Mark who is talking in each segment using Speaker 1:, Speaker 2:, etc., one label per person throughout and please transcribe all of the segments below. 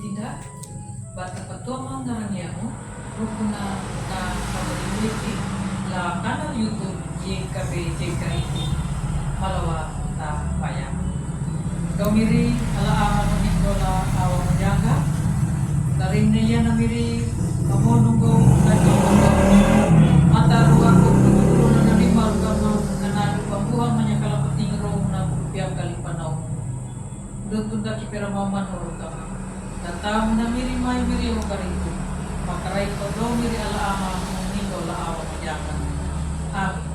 Speaker 1: tinda bata patuamang narangyamo rukuna na pamiliti la kanal YouTube JKB malawa ta paya gamiri ala ano nikola awang jaga daring niya namiri kamonunggo lagi mata ruang ko na nabi marugama kanado pambuhang manya kalapating rong na pagpiang kalipanaw doon daki pera maman urutama tatamu na miri may miri o karito makaray ko do miri alaama niko laawa majakan amin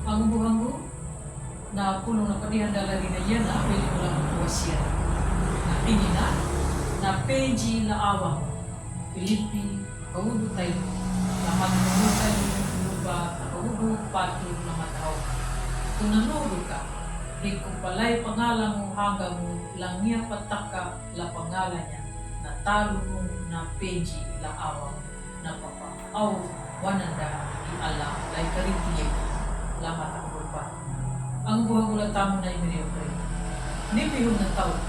Speaker 1: ang buhanggo na puno na padihanda lagi na yan na apeli mo lang kuwasya na ini na peji laawa Filipi kaudu tayo lahat mo tayo lupa kaudu patu na mataw kung nanudo ka kung pala'y pangalan mo hanggang mo lang niya pataka la pangalan niya na talo mo na peji la awang na papaaw wananda di ala lay karitiye lamat ang lupa. Ang buhang ulatamo na imiriyo pre. Nipihon na tao.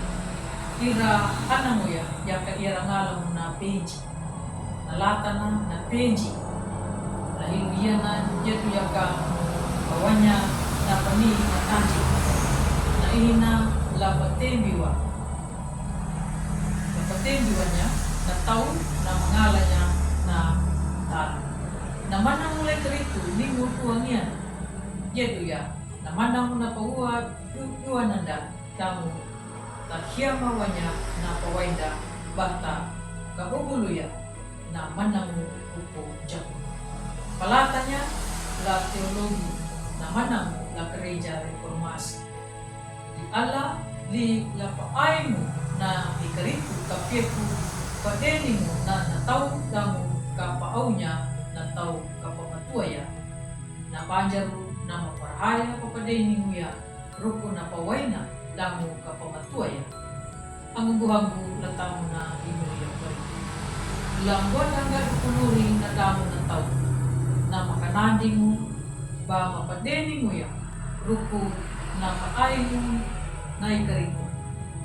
Speaker 1: Ira ana mo ya ka ira ngalan mo na peji. Nalata na peji. Dahil iyan na dito ka kawanya na pani na kanji. Ihina lapatembiwa niya na taon na mangalan niya na talo. Naman ang mulay karito, hindi mo puwang yan. Yedo ya, naman ang muna pauwa, yuwan nanda, tamo, tahyamawa niya na pawainda, bata, kabubulo ya, na manang upo dyan. Palata niya, la teologi, na manang la kereja reformasi. Ala li lapaay mo na ikaritu kapyeku padeni mo na nataw damu kapaaw niya nataw kapamatuaya na panjaro na maparahaya papadeni mo ya ruko na paway na damu kapamatuaya ang buhang mo latamo na inuya pa rin langwan hanggang punuri na damu ng tao na makanandi mo ba mapadeni mo ya ruko na paay mo na ikarito,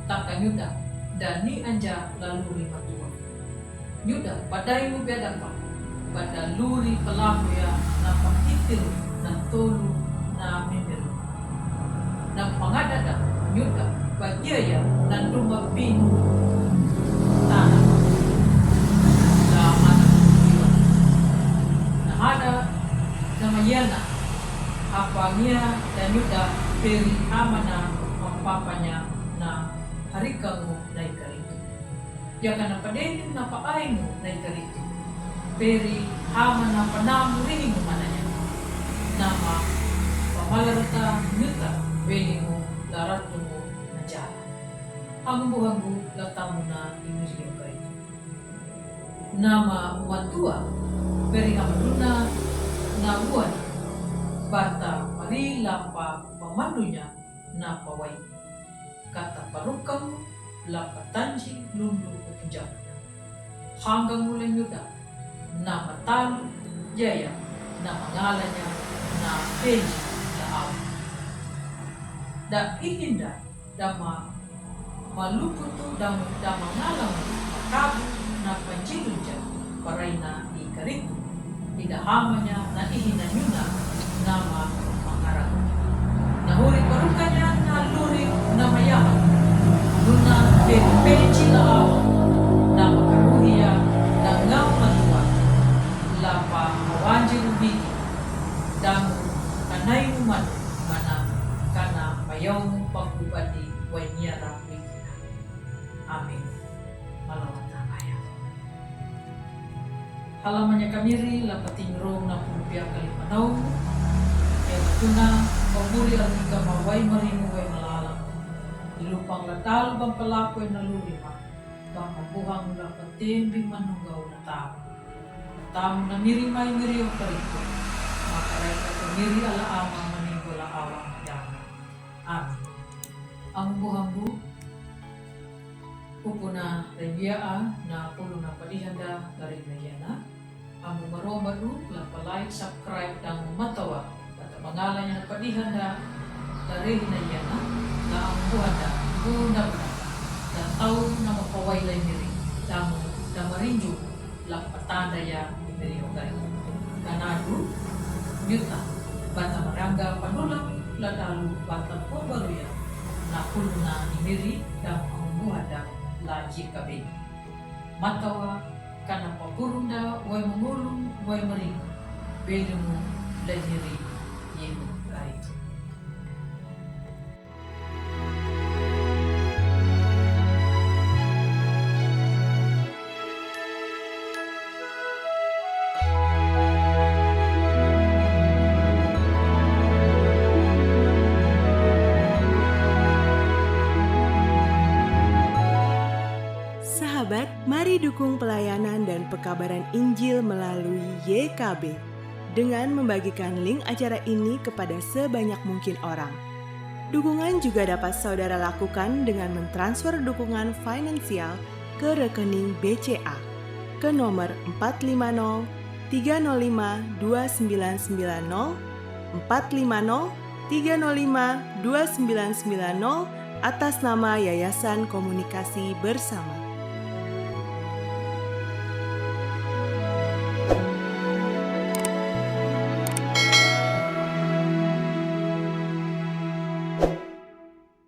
Speaker 1: taka nyuda, dan ni anja laluri matua. Nyuda, paday mo biada pa, pada luri pelaku ya na pakitil na tolu na mimiro. Na pangadada, nyuda, bagya ya na dumapin tanah. Na mana iwan. Na hada na mayana, apa niya dan nyuda peri amana papanya na harika mo na ikarito. Yaka na padenin na paay mo na ikarito. Peri hama na panamurihin mo mana niya. Nama pamalarata nyuta weli mo larato mo na dyan. Ang buhang mo lata mo na iniriyo karito. Nama umatua peri hamaduna na buwan bata marila pa pamando niya na paway. Kata parukam, lapatanji, lundu, at hanggang mula nyuda na matalo, jaya, na mangalan niya na peji na aw. Da ihinda, da maluputo, da mangalan makabu na panjilun dyan, paray na ikarito. Idahama niya na ihinanyuna na mangarang. Nahuri paruka niya na luri na mayaman. Luna peji na awan na makaruhiya na ngaw matua. Lapa awanji rubiti. Damu kanay uman mana kana mayaw mong pagkubati way niya rapikina. Amin. Malawat na kaya. Halamannya kamiri lapating rong na pumpiang kalipanaw. Kaya matuna pabuli ang ika maway marimu way malalang. Ilupang latal bang palakoy na lulima. Bang mabuhang lapating bimanunggaw na tao. Tamo na mirimay miriyo karito. Makaray ka miri alaamang maninggola awang yaman. Amin. Ang buhanggu pupuna regia na pulo na palihanda dari Mayana. Ang maromadu like, subscribe dan matawa. Kata pangalan niya na palihanda dari Mayana na ang buhanda. Bunda-bunda. dan tahu nama pawai lain diri damu damarinju lang patanda ya dari ogai kanadu yuta bata marangga panulang ladalu bata baru ya nakul na nimiri dan menguada laji kabe matawa kana papurunda way mengulung way mering belumu lajiri yemu kai.
Speaker 2: Sahabat, mari dukung pelayanan dan pekabaran Injil melalui YKB dengan membagikan link acara ini kepada sebanyak mungkin orang. Dukungan juga dapat saudara lakukan dengan mentransfer dukungan finansial ke rekening BCA ke nomor 450 305 2990 450 305 2990 atas nama Yayasan Komunikasi Bersama.